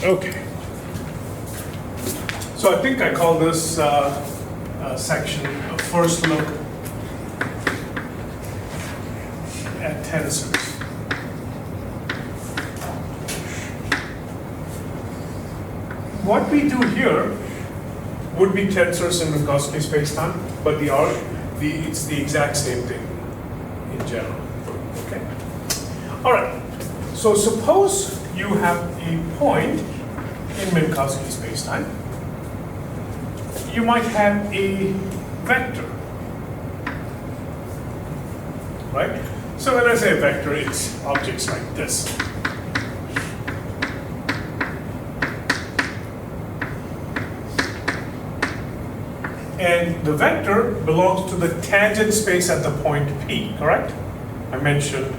Okay. So I think I call this section a first look at tensors. What we do here would be tensors in Minkowski spacetime, but it's the exact same thing in general. Okay. All right. So suppose you have a point in Minkowski spacetime. You might have a vector, right? So when I say a vector, it's objects like this. And the vector belongs to the tangent space at the point P, correct? I mentioned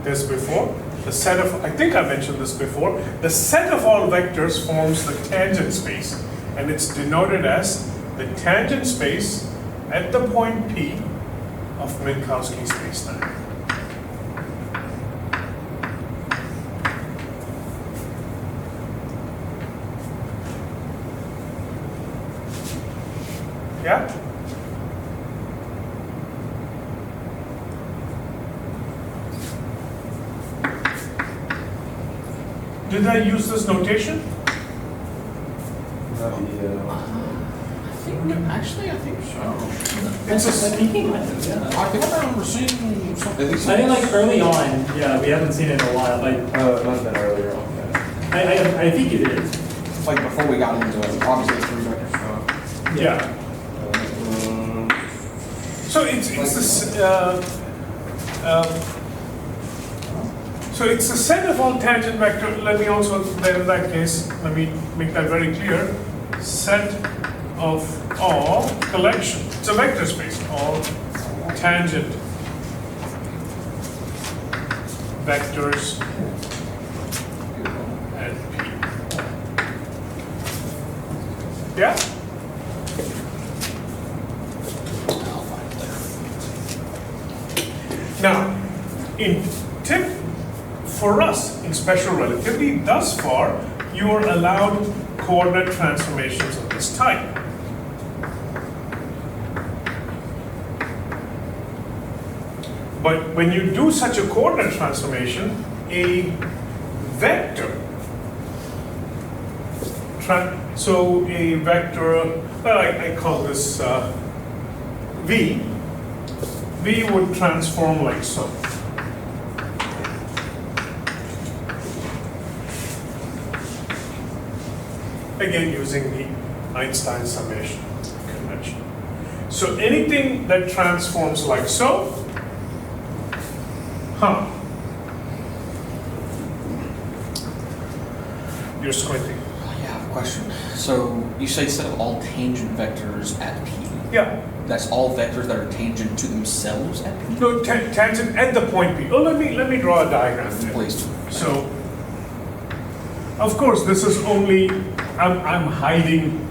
this before. The set of, I think I mentioned this before, the set of all vectors forms the tangent space, and it's denoted as the tangent space at the point P of Minkowski spacetime. Yeah? Did I use this notation? I think so. It's a I think I remember seeing something. I think like early on, yeah, we haven't seen it in a while. Like, It might have been earlier on. Yeah. I think it is. Like before we got into it, obviously three vector stuff. Yeah. So it's this. So it's the set of all tangent vector. Let me also then in that case let me make that very clear. Set of all collection. It's a vector space. All tangent vectors at P. Yeah. Now, in tip for us in special relativity, thus far, you are allowed coordinate transformations of this type. But when you do such a coordinate transformation, a vector, so a vector, well, I call this V, V would transform like so. Again, using the Einstein summation convention. So anything that transforms like so, you're squinting. Yeah, I have a question. So you say set of all tangent vectors at P. Yeah. That's all vectors that are tangent to themselves at P? No, tangent at the point P. Oh, let me draw a diagram there. Please. So, of course, this is only, I'm hiding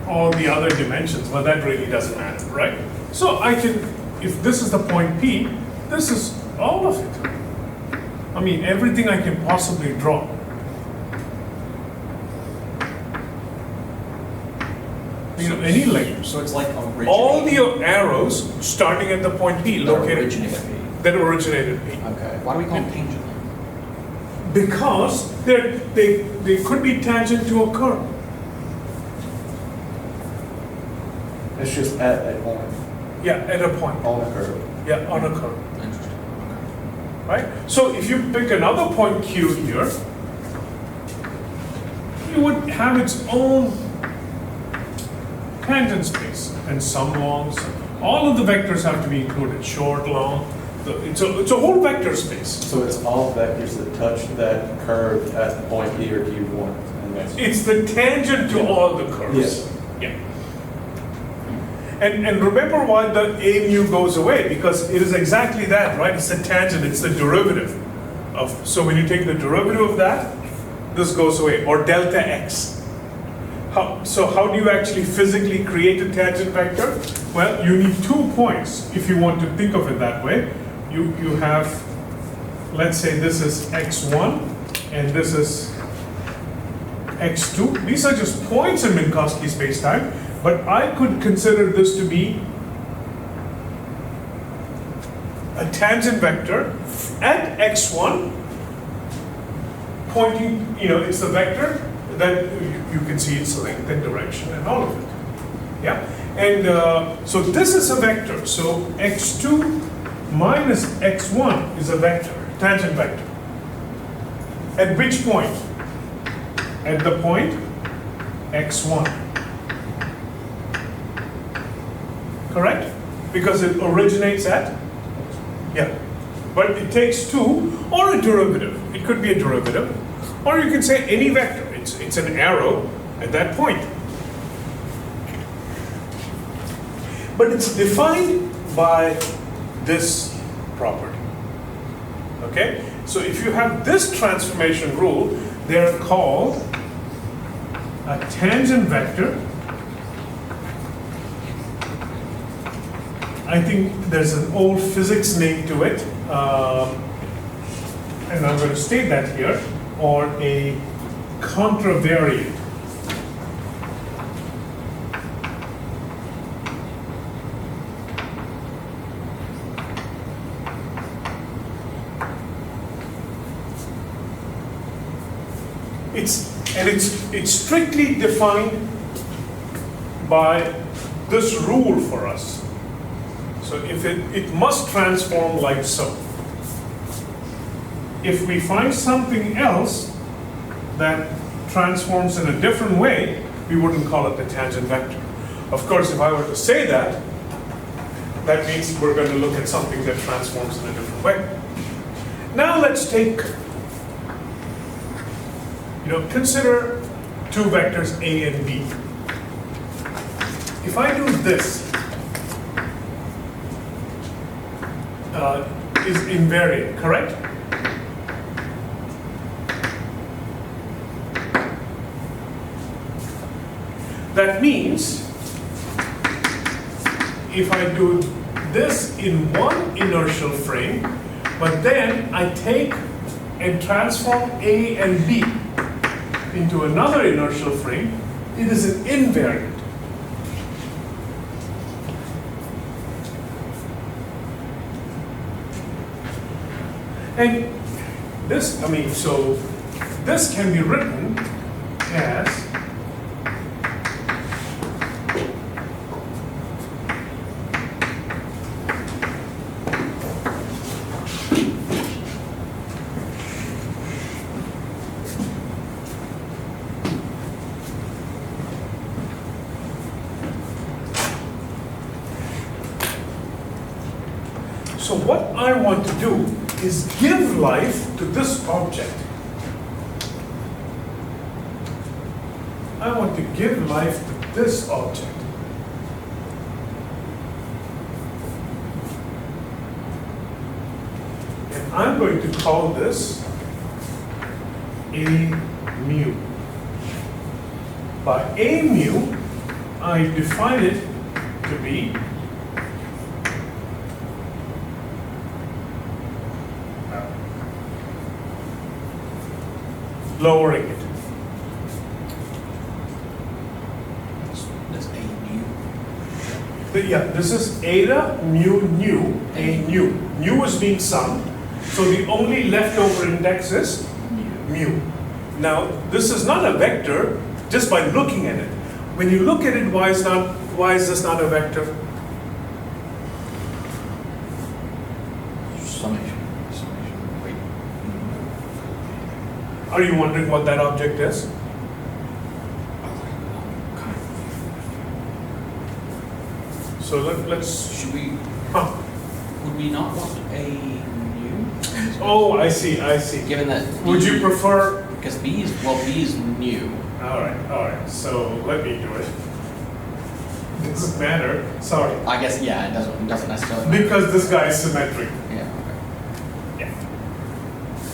all the other dimensions, but that really doesn't matter, right? So I can, if this is the point P, this is all of it. I mean, everything I can possibly draw. You know, any layer. So it's like originating. All the arrows starting at the point P, located that originated P. Okay. Why do we call them tangent? Because they could be tangent to a curve. It's just at a point, Yeah, at a point. on a curve. Yeah, on a curve. Interesting. Right? So if you pick another point Q here, you would have its own tangent space, and some longs. All of the vectors have to be included, short, long. It's a whole vector space. So it's all vectors that touch that curve at point P or Q1. And that's It's the tangent to all the curves. Yes. Yeah. And remember why the a mu goes away, because it is exactly that, right? It's the tangent, it's the derivative of, so when you take the derivative of that, this goes away, or delta x. So how do you actually physically create a tangent vector? Well, you need 2 points if you want to think of it that way. You have, let's say this is x1 and this is x2. These are just points in Minkowski spacetime, but I could consider this to be a tangent vector at x1 pointing, it's the vector that you can see its length and direction and all of it. Yeah? And so this is a vector. So x2 minus x1 is a vector, tangent vector. At which point? At the point x1. Correct? Because it originates at? Yeah. But it takes two, or a derivative. It could be a derivative. Or you can say any vector. It's an arrow at that point. But it's defined by this property. Okay? So if you have this transformation rule, they're called a tangent vector. I think there's an old physics name to it, and I'm going to state that here, or a contravariant. It's strictly defined by this rule for us. So if it must transform like so. If we find something else that transforms in a different way, we wouldn't call it the tangent vector. Of course, if I were to say that, that means we're going to look at something that transforms in a different way. Now let's take, consider two vectors A and B. If I do this, is invariant, correct? That means if I do this in one inertial frame, but then I take and transform A and B into another inertial frame, it is an invariant. And this, so this can be written as so what I want to do is give life to this object. I want to give life to this object. And I'm going to call this A mu. By A mu, I define it to be lowering it. That's A mu. Yeah, this is eta mu nu, A nu. Nu is being summed, so the only leftover index is mu. Now, this is not a vector just by looking at it. When you look at it, why is this not a vector? Summation. Wait. Are you wondering what that object is? So let's. Should we? Huh. Would we not want a mu? Oh, I see. Given that. Would you prefer? Because B is mu. All right. So let me do it. It doesn't matter. Sorry. I guess yeah. It doesn't necessarily matter. Because this guy is symmetric. Yeah. Okay. Yeah.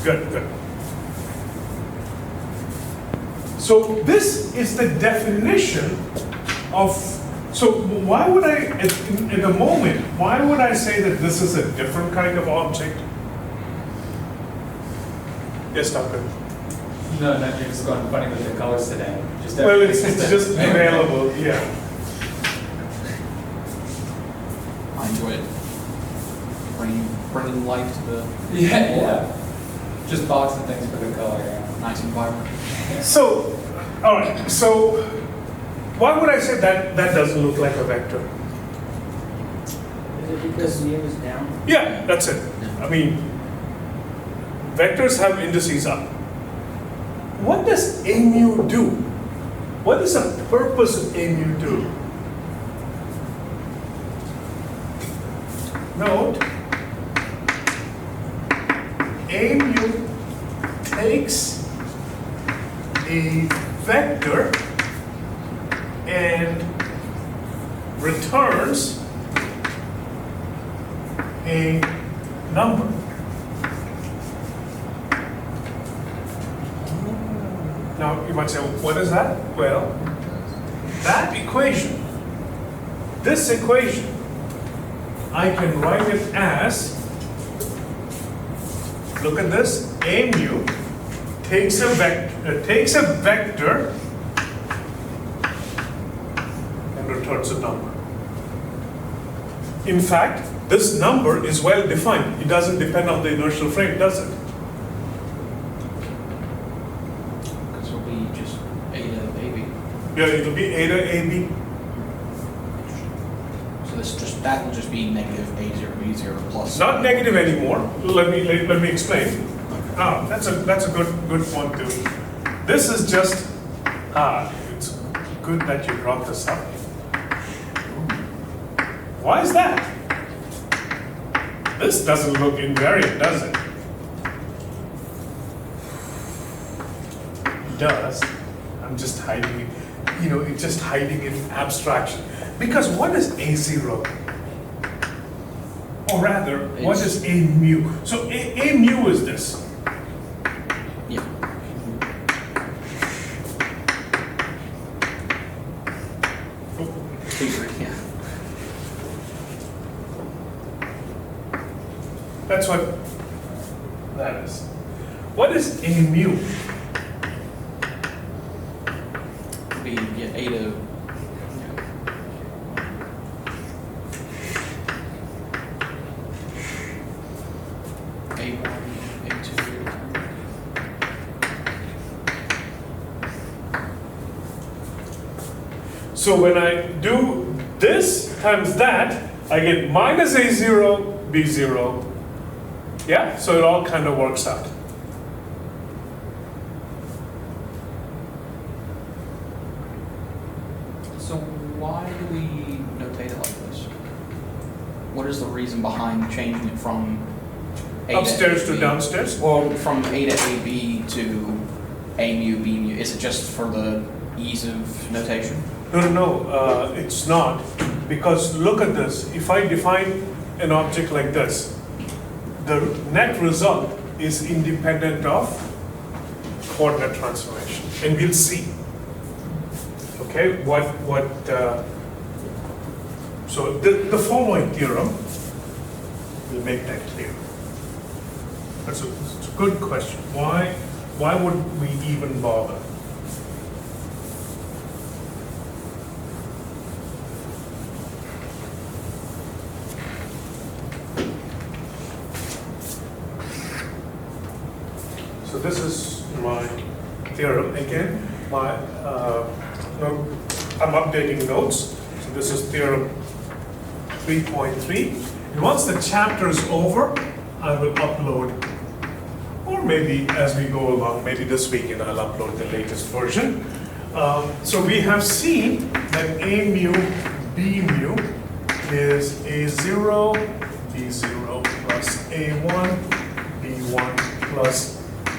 Good. So this is the definition of. So why would I, in a moment, why would I say that this is a different kind of object? Yes, Doctor. No, you're just going funny with the colors today. Just Well, it's everything's just different. available, yeah. I enjoy it. Bringing life to the Yeah. Just boxing things for the color. Yeah. nice environment. So, all right, so why would I say that that doesn't look like a vector? Is it because mu is down? Yeah, that's it. I mean, vectors have indices up. What does a mu do? What is the purpose of a mu do? Note, a mu takes a vector and returns a number. Now, you might say, what is that? Well, that equation, this equation, I can write it as, look at this, a mu takes a vector and returns a number. In fact, this number is well defined. It doesn't depend on the inertial frame, does it? Because it'll be just eta AB. Yeah, it'll be eta AB. So that will just be negative A0 B0 plus. Not negative anymore. Let me explain. Ah, that's a good point too. This is just it's good that you brought this up. Why is that? This doesn't look invariant, does it? It does. I'm just hiding it. You know, it's just hiding in abstraction. Because what is A0? Or rather, what is a mu? So a mu is this. Yeah. Yeah. That's what that is. What is a mu? It'll be eta. A1, A2. So when I do this times that, I get minus A0, B0. Yeah, so it all kind of works out. So why do we notate it like this? What is the reason behind changing it from A Upstairs to AB? downstairs? Well, from A to AB to A mu, B mu. Is it just for the ease of notation? No, it's not. Because look at this. If I define an object like this, the net result is independent of coordinate transformation. And we'll see. Okay, so the following theorem will make that clear. It's a good question. Why would we even bother? So this is my theorem again. I'm updating notes. So this is theorem 3.3. And once the chapter is over, I will upload, or maybe as we go along, maybe this weekend I'll upload the latest version. So we have seen that A mu, B mu is A0, B0 plus A1, B1 plus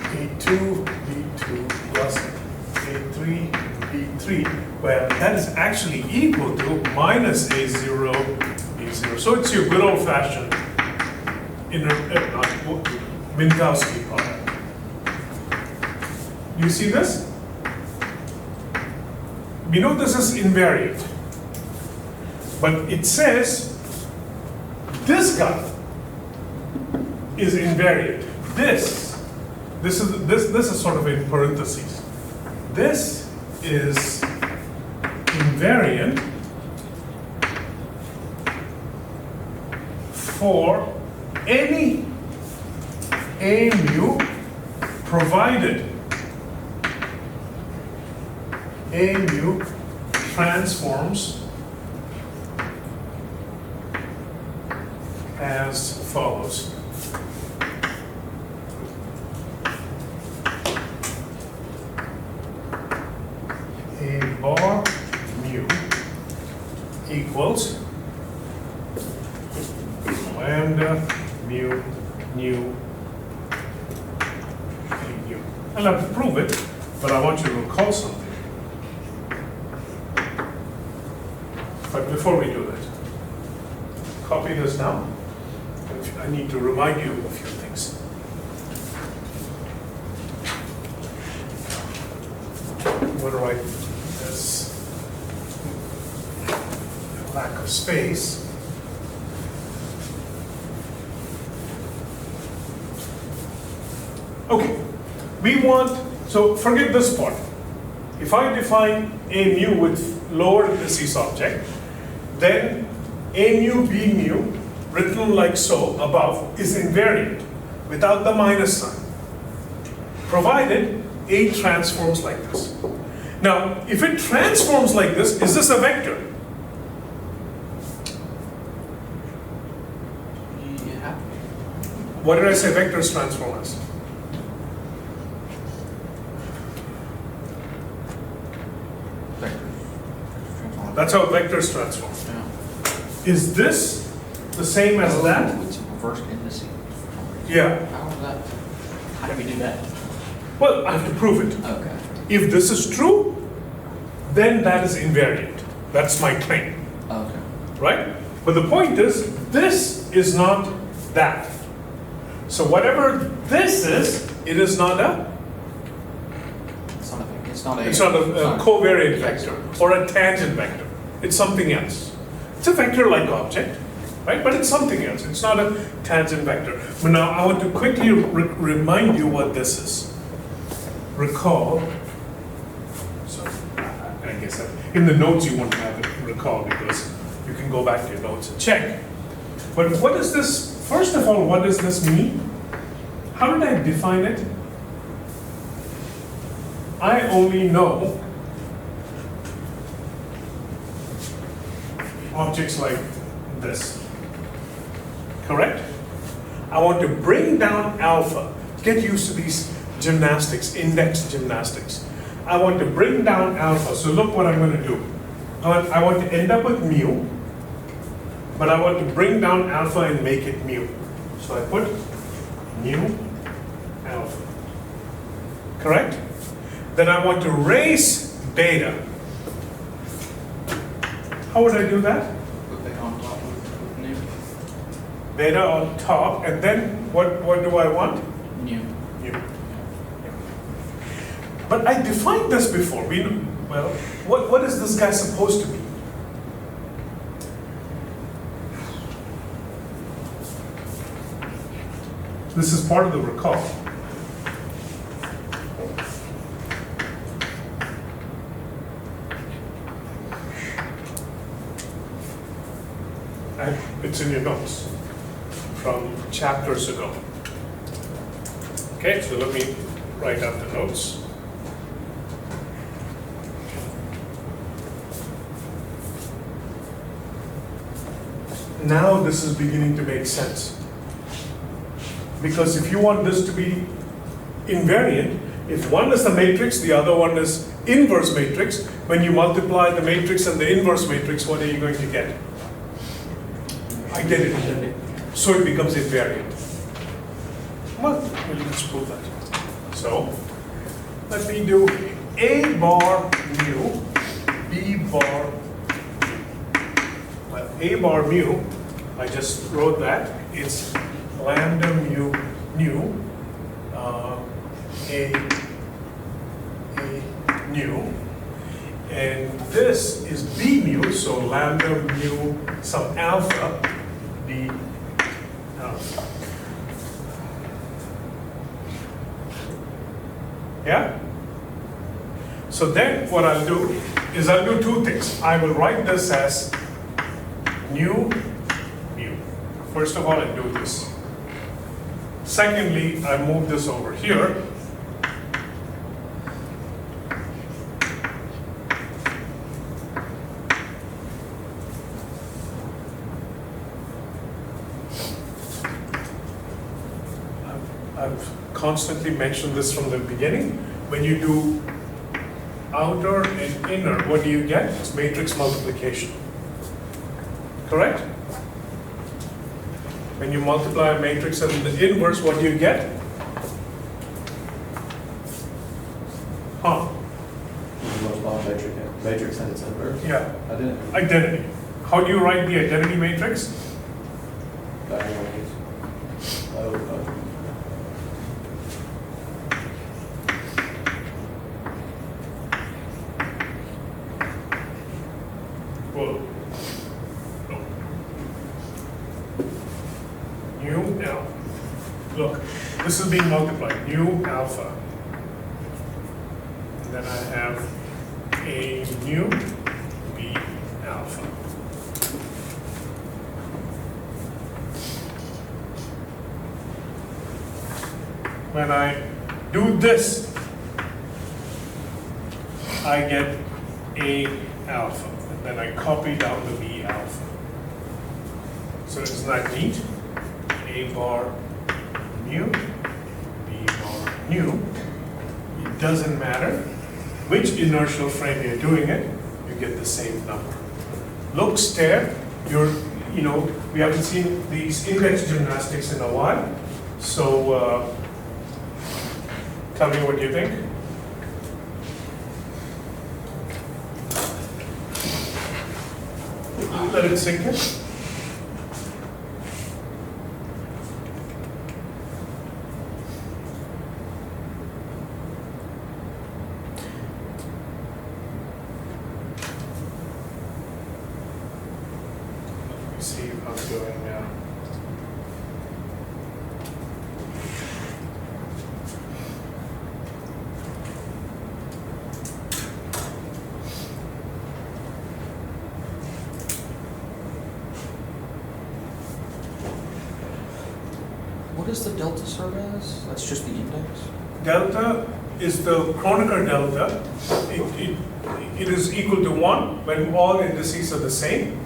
A2, B2 plus A3, B3. Well, that is actually equal to minus A0, B0. So it's your good old-fashioned Minkowski product. You see this? We know this is invariant. But it says this guy is invariant. This this is sort of in parentheses. This is invariant for any A mu provided A mu transforms as follows. A bar mu equals lambda mu nu A mu. I'll have to prove it, but I want you to recall something. But before we do that, copy this down. I need to remind you of a few things. I'm going to write this lack of space. Okay, we want, so forget this part. If I define A mu with lower indices object, then A mu B mu, written like so above, is invariant without the minus sign, provided A transforms like this. Now, if it transforms like this, is this a vector? Yeah. What did I say vectors transform as? That's how vectors transform. Yeah. Is this the same as that? It's reversed indices. Yeah. How is that? How do we do that? Well, I have to prove it. Okay. If this is true, then that is invariant. That's my claim, Okay. right? But the point is, this is not that. So whatever this is, it is not a, It's not a. It's not a. it's not a covariant Yes. vector or a tangent vector. It's something else. It's a vector-like object, right? But it's something else. It's not a tangent vector. But now I want to quickly remind you what this is. Recall. So I guess in the notes you won't have it recall because you can go back to your notes and check. But what is this? First of all, what does this mean? How did I define it? I only know objects like this. Correct? I want to bring down alpha. Get used to these gymnastics, index gymnastics. I want to bring down alpha. So look what I'm going to do. I want to end up with mu, but I want to bring down alpha and make it mu. So I put mu alpha. Correct? Then I want to raise beta. How would I do that? Put that on top of new. Beta on top, and then what do I want? New. Mu. But I defined this before. Well, what is this guy supposed to be? This is part of the recall. And it's in your notes from chapters ago. Okay, so let me write out the notes. Now this is beginning to make sense. Because if you want this to be invariant, if one is the matrix, the other one is inverse matrix, when you multiply the matrix and the inverse matrix, what are you going to get? Identity. So it becomes invariant. Well, let's prove that. So, let me do A bar mu, B bar mu. Well, A bar mu, I just wrote that. It's lambda mu nu, A nu. And this is B mu, so lambda mu some alpha, B alpha. Yeah? So then what I'll do is I'll do two things. I will write this as new mu. First of all, I do this. Secondly, I move this over here. I've constantly mentioned this from the beginning. When you do outer and inner, what do you get? It's matrix multiplication. Correct? When you multiply a matrix and the inverse, what do you get? Huh? Matrix and its inverse. Yeah. Identity. Identity. How do you write the identity matrix? Diagonals. Well, no. New alpha. Look, this is being multiplied. New alpha. And then I have a new B alpha. When I do this, I get A alpha, and then I copy down the B alpha. So isn't that neat? A bar mu, B bar nu. It doesn't matter which inertial frame you're doing it, you get the same number. Look, stare, we haven't seen these index gymnastics in a while, so tell me what you think. Let it sink in. Let me see how I'm doing now. What does the delta serve as? That's just the index? Delta is the Kronecker delta. It is equal to 1 when all indices are the same.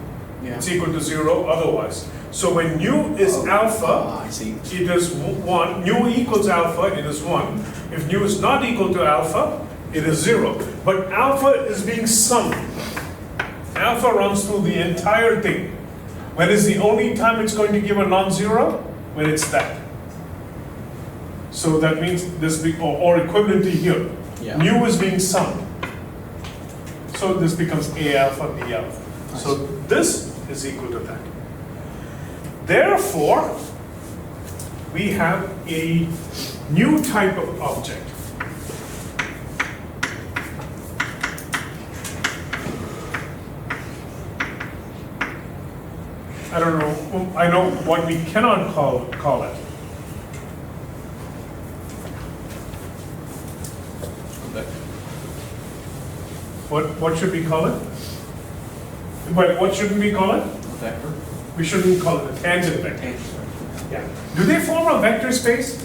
Yeah. It's equal to 0 otherwise. So when nu is alpha, I see. it is 1. Nu equals alpha, it is 1. If nu is not equal to alpha, it is 0. But alpha is being summed. Alpha runs through the entire thing. When is the only time it's going to give a non-zero? When it's that. So that means this or equivalent to here. Yeah. Nu is being summed. So this becomes A alpha, B alpha. So this is equal to that. Therefore, we have a new type of object. I don't know, I know what we cannot call it. What should we call it? But what shouldn't we call it? Vector? We shouldn't call it a tangent vector. Tangent. Yeah. Do they form a vector space?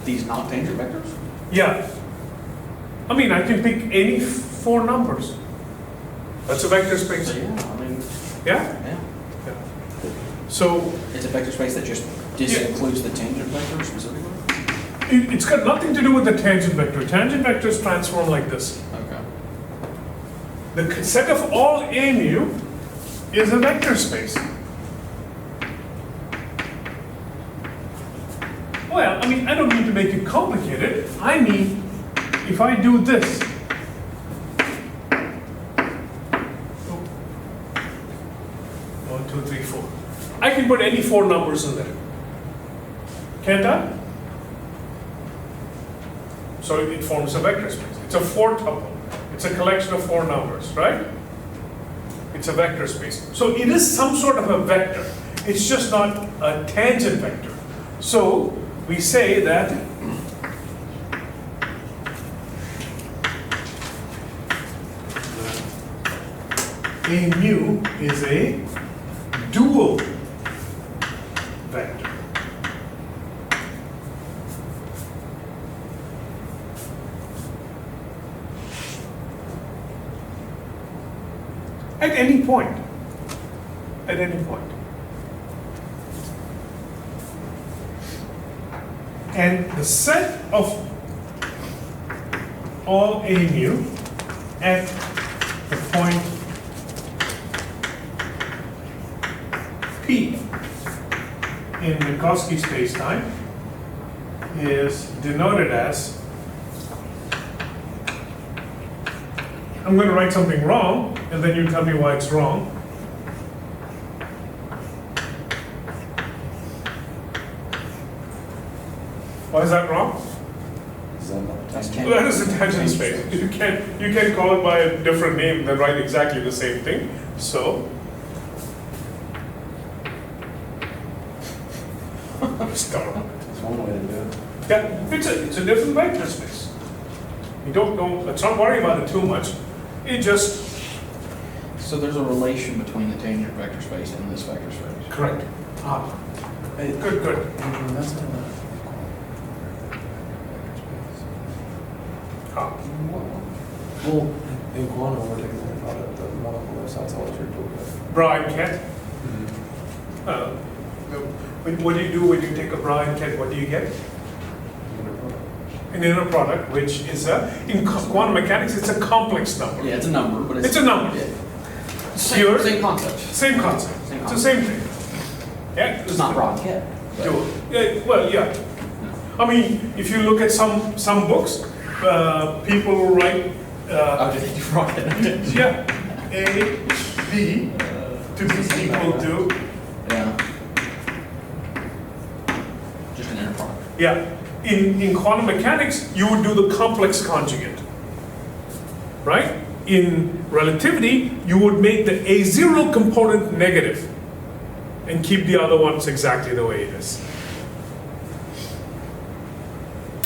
These not tangent vectors? Yeah. I mean, I can pick any 4 numbers. That's a vector space. So, yeah, I mean, Yeah? yeah. Yeah. So It's a vector space that just disincludes the tangent vector specifically? it's got nothing to do with the tangent vector. Tangent vectors transform like this. Okay. The set of all A mu is a vector space. Well, I mean, I don't mean to make it complicated. I mean, if I do this, one, two, three, four. I can put any 4 numbers in there. Can't I? So it forms a vector space. It's a 4 tuple. It's a collection of 4 numbers, right? It's a vector space. So it is some sort of a vector. It's just not a tangent vector. So we say that A mu is a dual vector. At any point. At any point. And the set of all A mu at the point P in Minkowski spacetime is denoted as, I'm going to write something wrong, and then you tell me why it's wrong. Why is that wrong? That's Well, that is a tangent space. You can call it by a different name than write exactly the same thing. So, start on it. That's one way to do it. Yeah, it's a different vector space. You don't, let's not worry about it too much. It just, So there's a relation between the tangent vector space and this vector space. correct. Ah, good. That's not Ah, well, in quantum, we're taking the product of molecular size alter to Bra and Ket. What do you do when you take a bra and Ket? What do you get? An inner product, which is in quantum mechanics, it's a complex number. Yeah, it's a number, but It's a number. Yeah. Here- Same concept. Same concept. Same It's the same thing. Yeah. It's not Rod Kit. Dual. Yeah, well, yeah. I mean, if you look at some books, people write, Oh, did you do Rocket? yeah, A, B to be equal to, Yeah. Just an inner product. yeah. In quantum mechanics, you would do the complex conjugate, right? In relativity, you would make the A0 component negative and keep the other ones exactly the way it is.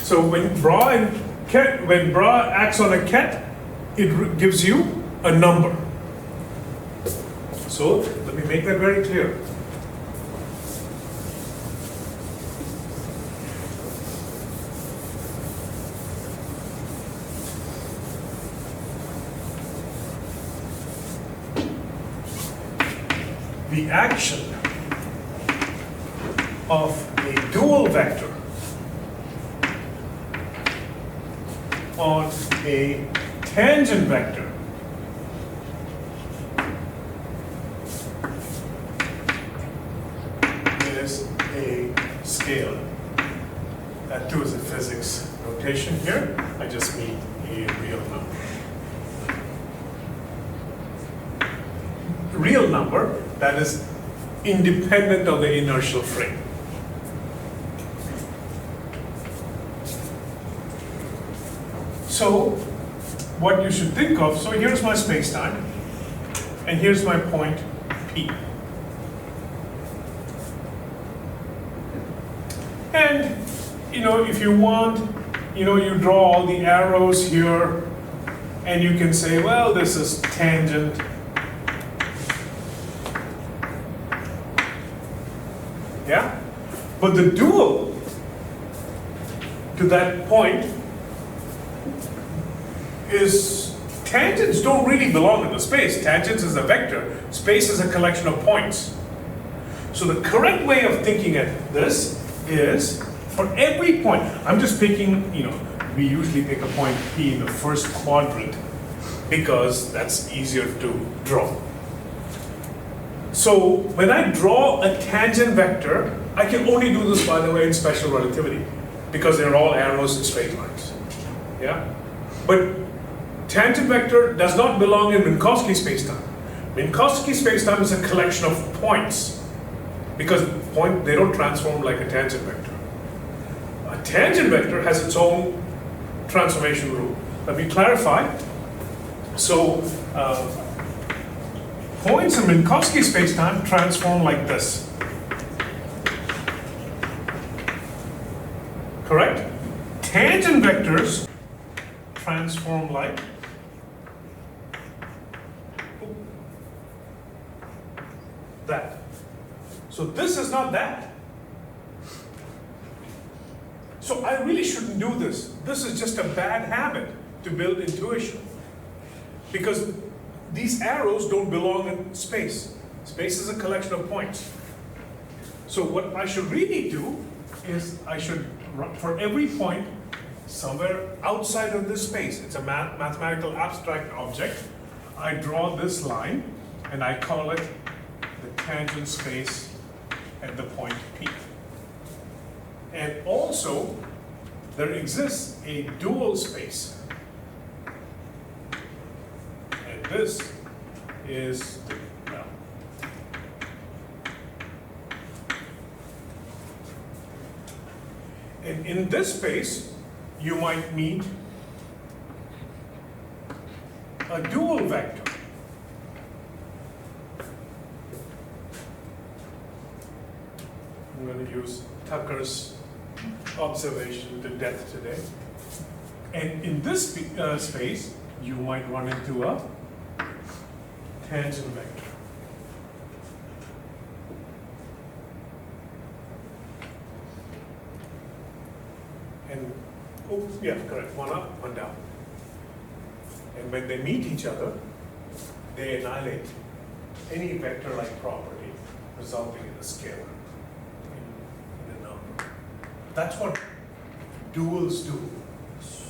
So when bra acts on a ket, it gives you a number. So let me make that very clear. The action of a dual vector on a tangent vector is a scalar. That too is a physics notation here. I just mean a real number. Real number that is independent of the inertial frame. So, what you should think of, so here's my spacetime, and here's my point P. And, if you want, you draw all the arrows here, and you can say, well, this is tangent. Yeah? But the dual to that point is tangents don't really belong in the space. Tangents is a vector. Space is a collection of points. So the correct way of thinking at this is for every point, I'm just picking, we usually pick a point P in the first quadrant because that's easier to draw. So when I draw a tangent vector, I can only do this, by the way, in special relativity because they're all arrows and straight lines. Yeah? But tangent vector does not belong in Minkowski spacetime. Minkowski spacetime is a collection of points because they don't transform like a tangent vector. A tangent vector has its own transformation rule. Let me clarify. So points in Minkowski spacetime transform like this. Correct? Tangent vectors transform like So this is not that. So I really shouldn't do this. This is just a bad habit to build intuition. Because these arrows don't belong in space. Space is a collection of points. So what I should really do is I should, for every point, somewhere outside of this space, it's a mathematical abstract object, I draw this line and I call it the tangent space at the point P. And also, there exists a dual space. And this is the, well, and in this space, you might meet a dual vector. I'm going to use Tucker's observation to death today. And in this space, you might run into a tangent vector. And, oh, yeah, correct, one up, one down. And when they meet each other, they annihilate any vector-like property resulting in a scalar, in a number. That's what duals do.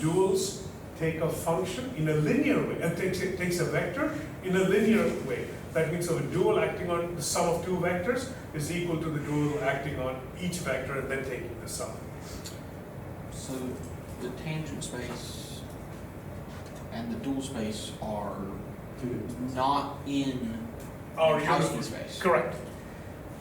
Duals take a function in a linear way, and takes a vector in a linear way. That means a dual acting on the sum of two vectors is equal to the dual acting on each vector and then taking the sum. So the tangent space and the dual space are not in Our Minkowski unit- space. Correct.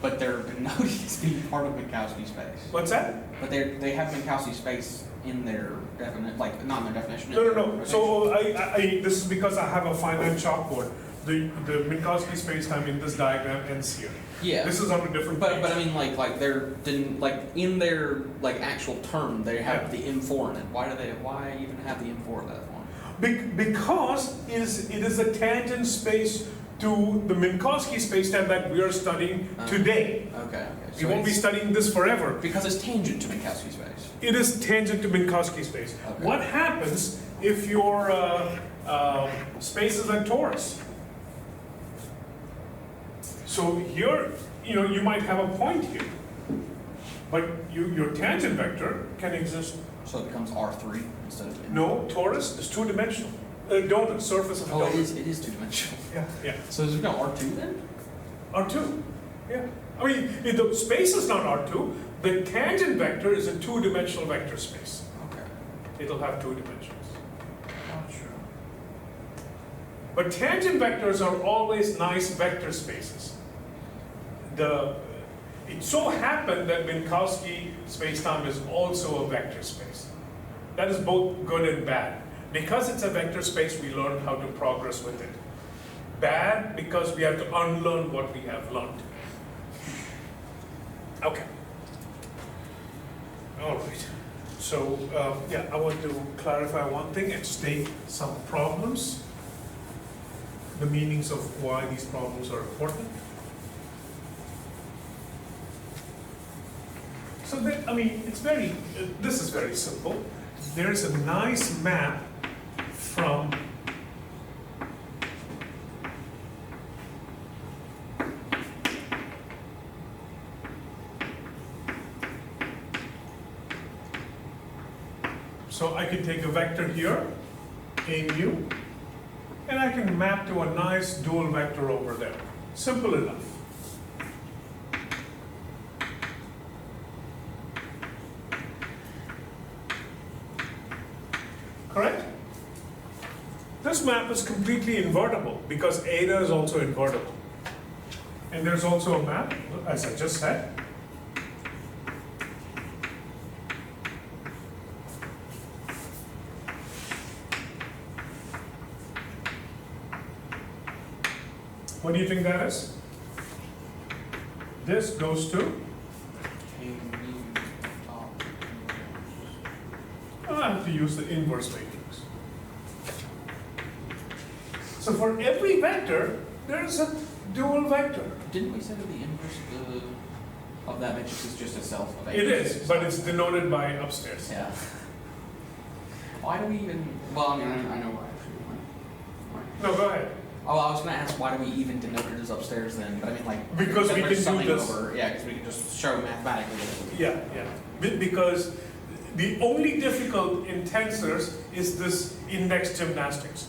But they're denoted as being part of Minkowski space. What's that? But they have Minkowski space in their definite, like not in their definition. No, in no, their no. notation. So this is because I have a finite chalkboard. The Minkowski spacetime in this diagram ends here. Yeah. This is on a different But page. I mean like they're didn't like in their like actual term they have Yeah. the M4 in it. Why even have the M4 at that point? Because it is a tangent space to the Minkowski spacetime that we are studying today. Okay. We won't be studying this forever. because it's tangent to Minkowski space. It is tangent to Minkowski space. Okay. What happens if your space is a torus? So here, you might have a point here, but your tangent vector can exist. So it becomes R3 instead of M. No, torus is two-dimensional. Donut, surface of a Oh, donut. it is two-dimensional. Yeah. So there's no R2 then? R2, yeah. I mean, if the space is not R2, the tangent vector is a two-dimensional vector space. Okay. It'll have two dimensions. Not sure. But tangent vectors are always nice vector spaces. It so happened that Minkowski spacetime is also a vector space. That is both good and bad. Because it's a vector space, we learn how to progress with it. Bad because we have to unlearn what we have learned. Okay. All right. So, I want to clarify one thing and state some problems, the meanings of why these problems are important. So, this is very simple. There's a nice map from So I can take a vector here, A mu, and I can map to a nice dual vector over there. Simple enough. Correct? This map is completely invertible because eta is also invertible. And there's also a map, as I just said. What do you think that is? This goes to? I have to use the inverse matrix. So for every vector, there is a dual vector. Didn't we say that the inverse, of that matrix is just itself of A. It is, but it's denoted by upstairs. Yeah. Why do we even, well, I mean, I know why actually. Why? No, go ahead. Oh, I was gonna ask, why do we even denote it as upstairs then? But I mean, like. Because we there's can do something this. Yeah, because we can just show mathematically. Yeah, yeah. Because the only difficult in tensors is this index gymnastics.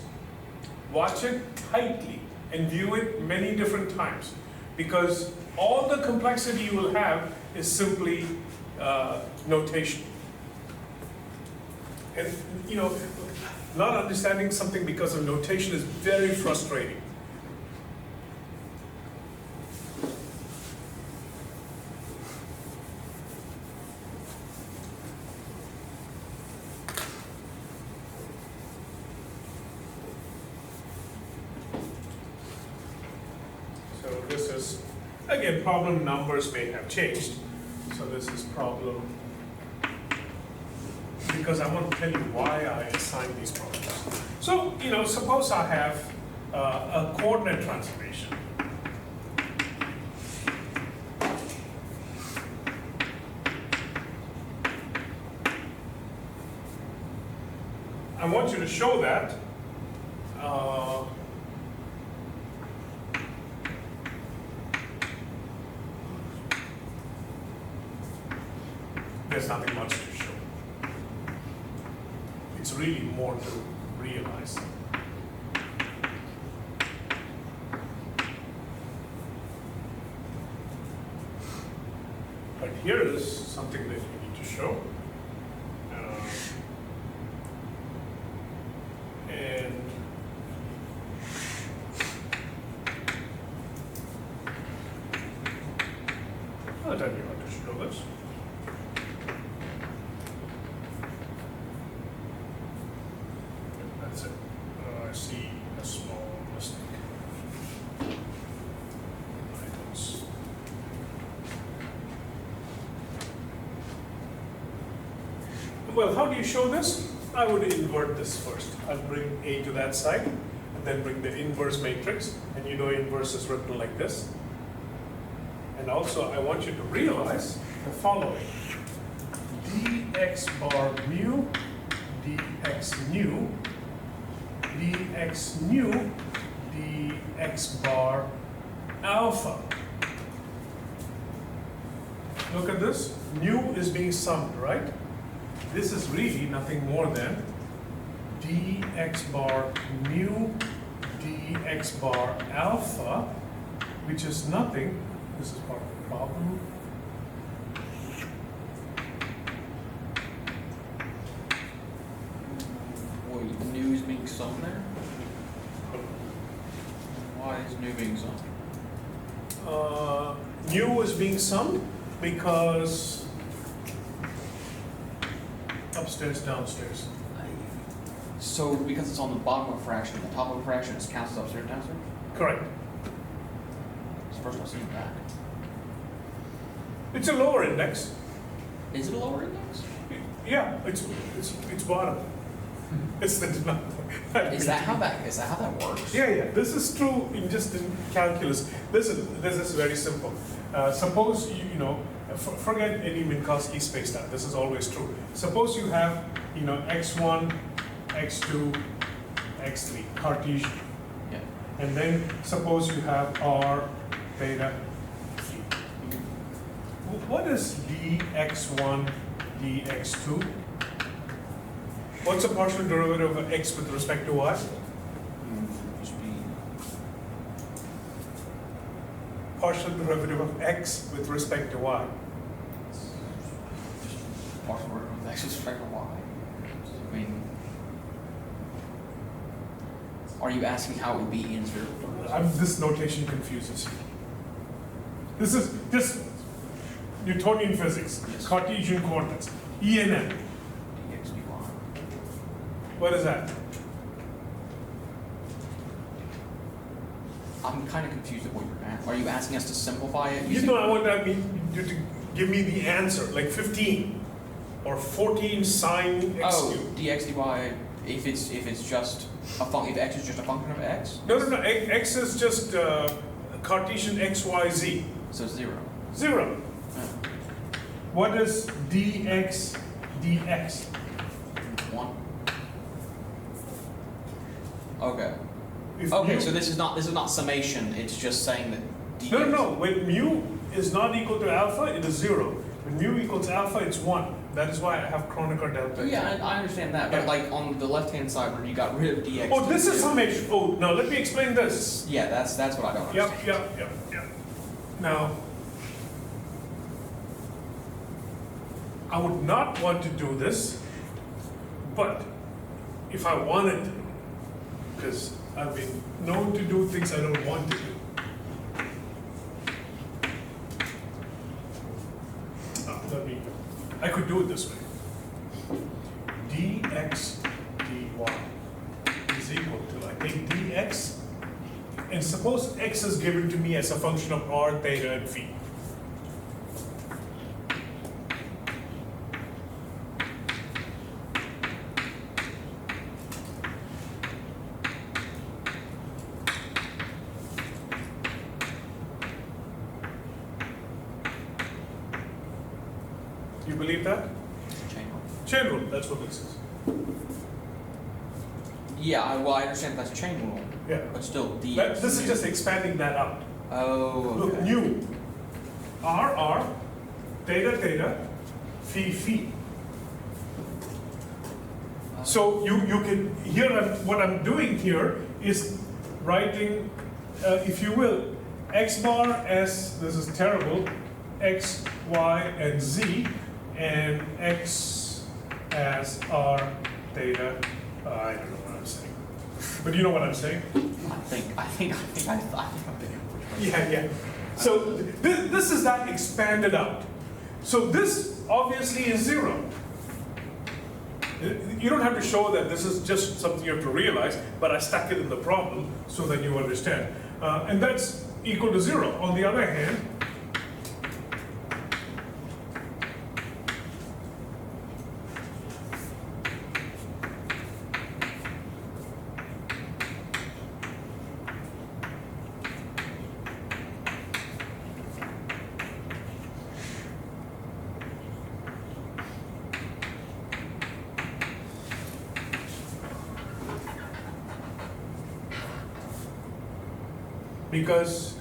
Watch it tightly and view it many different times, because all the complexity you will have is simply notation. And you know, not understanding something because of notation is very frustrating. So this is, again, problem numbers may have changed. So this is problem, because I want to tell you why I assigned these problems. So, you know, suppose I have a coordinate transformation. I want you to show that there's nothing much to show. It's really more to realize. But here is something that you need to show. And I'll tell you how to show this. That's it. I see a small mistake. Items. Well, how do you show this? I would invert this first. I'll bring A to that side, and then bring the inverse matrix, and you know inverse is written like this. And also, I want you to realize the following. dx bar mu, dx nu, dx nu, dx bar alpha. Look at this. Nu is being summed, right? This is really nothing more than dx bar mu dx bar alpha, which is nothing. This is part of the problem. Wait, nu is being summed there? Why is nu being summed? Nu is being summed because upstairs, downstairs. So because it's on the bottom of a fraction, the top of a fraction is counts as upstairs, downstairs? Correct. It's the first time I've seen that. It's a lower index. Is it a lower index? Yeah, it's bottom. It's the denominator. Is that how that works? Yeah. This is true in just in calculus. This is very simple. Suppose you know, forget any Minkowski spacetime. This is always true. Suppose you have x1, x2, x3 Cartesian, Yeah. and then suppose you have r, theta, phi. What is dx1, dx2? What's the partial derivative of x with respect to y? Just be Partial derivative of x with respect to y. partial derivative of x with respect to y. I mean, are you asking how it would be in spherical terms? This notation confuses me. This is just Newtonian physics, Yes. Cartesian coordinates, E and M. dx dy. What is that? I'm kind of confused at what you're asking. Are you asking us to simplify it? I want you to give me the answer, like 15 or 14 sine x Oh, cubed. dx dy. If it's just if x is just a function of x, No, x is just Cartesian x, y, z. so 0. 0. Yeah. what is dx dx? 1. Okay. If Okay, mu- so this is not summation, it's just saying that dx. No. When mu is not equal to alpha, it is 0. When mu equals alpha, it's 1. That is why I have Kronecker delta. Yeah, I understand that, but Yeah. like on the left-hand side where you got rid of dx. Oh, this is dx. summation. Oh, now let me explain this. Yeah, that's what I don't Yep, understand. yep. Now, I would not want to do this, but if I wanted to, because I've been known to do things I don't want to do. I could do it this way. dx dy is equal to, I take dx, and suppose x is given to me as a function of r, theta, and phi. You believe that? Chain rule. Chain rule, that's what this is. Yeah, I understand that's chain rule, Yeah. but still dx. This is just expanding that out. Oh, Look, okay. nu, r, theta, phi. So you can, what I'm doing here is writing, if you will, x bar as, this is terrible, x, y, and z, and x as r, theta, I don't know what I'm saying. But you know what I'm saying? I think I'm bigger. Yeah. So this is that expanded out. So this obviously is 0. You don't have to show that this is just something you have to realize, but I stuck it in the problem so that you understand. And that's equal to 0. On the other hand, because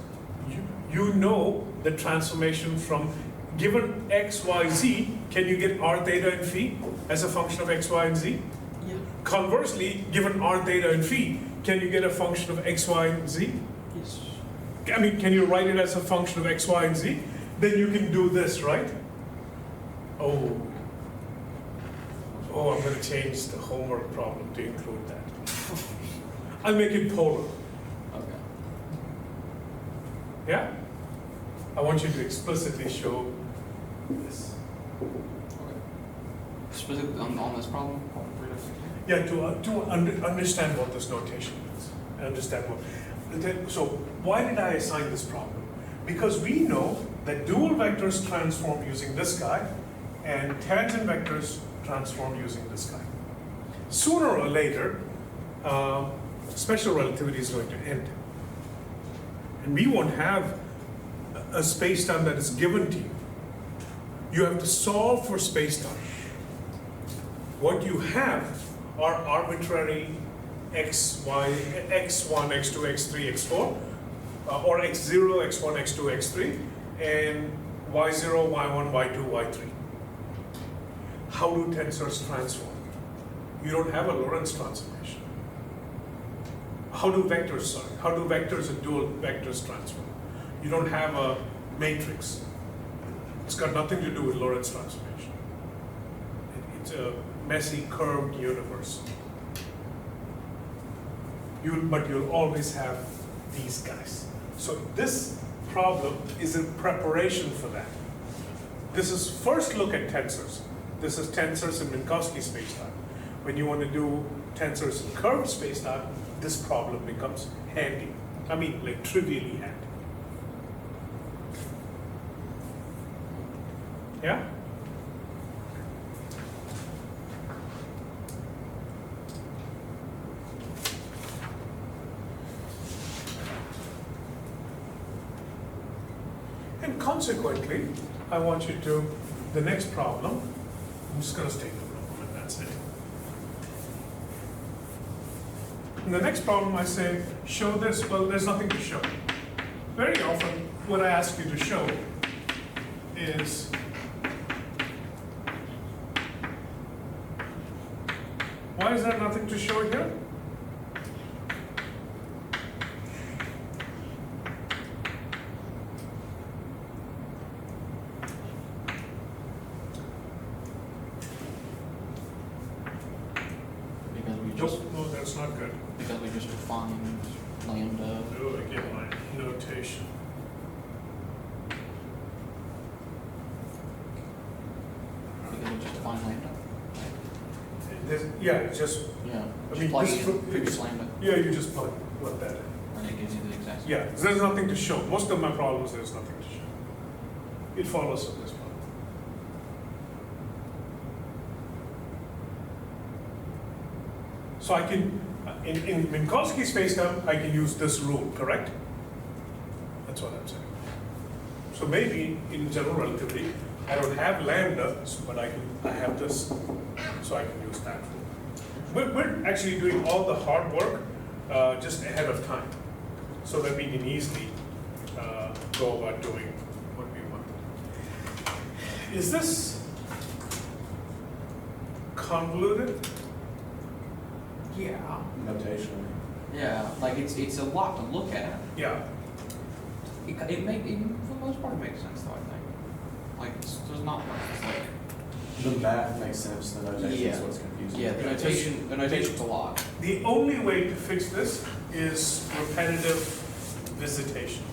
you know the transformation from given x, y, z, can you get r, theta, and phi as a function of x, y, and z? Yeah. Conversely, given r, theta, and phi, can you get a function of x, y, and z? Yes. I mean, can you write it as a function of x, y, and z? Then you can do this, right? Oh, I'm going to change the homework problem to include that. I'll make it polar. Okay. Yeah? I want you to explicitly show this. Okay. Specifically on this problem? Yeah, to understand what this notation means. So why did I assign this problem? Because we know that dual vectors transform using this guy, and tangent vectors transform using this guy. Sooner or later, special relativity is going to end. And we won't have a space-time that is given to you. You have to solve for space-time. What you have are arbitrary x, y, x1, x2, x3, x4, or x0, x1, x2, x3, and y0, y1, y2, y3. How do tensors transform? You don't have a Lorentz transformation. How do vectors and dual vectors transform? You don't have a matrix. It's got nothing to do with Lorentz transformation. It's a messy, curved universe. But you'll always have these guys. So this problem is in preparation for that. This is first look at tensors. This is tensors in Minkowski spacetime. When you want to do tensors in curved spacetime, this problem becomes handy. I mean, like trivially handy. Yeah? And consequently, I want you to the next problem, I'm just gonna state the problem and that's it. In the next problem, I say, show this. Well, there's nothing to show. Very often, what I ask you to show is why is there nothing to show here? Because we just, Nope, no, that's not good. because we just defined lambda. Do it again, my notation. Because we just defined lambda. Yeah, it's just, Yeah. I Just mean, plug this- in previous lambda, yeah, you just plug that in. and it gives you the exact same. Yeah, there's nothing to show. Most of my problems, there's nothing to show. It follows from this one. So I can, in Minkowski spacetime, I can use this rule, correct? That's what I'm saying. So maybe in general relativity, I don't have lambda, but I have this, so I can use that rule. We're actually doing all the hard work just ahead of time, so that we can easily go about doing what we want. Is this convoluted? Yeah. Notationally. Yeah, like it's a lot to look at. Yeah. It for the most part, it makes sense though, I think. Like, there's not much, it's like. The math makes sense, the notation is Yeah. what's confusing. Yeah, the notation's a lot. The only way to fix this is repetitive visitation.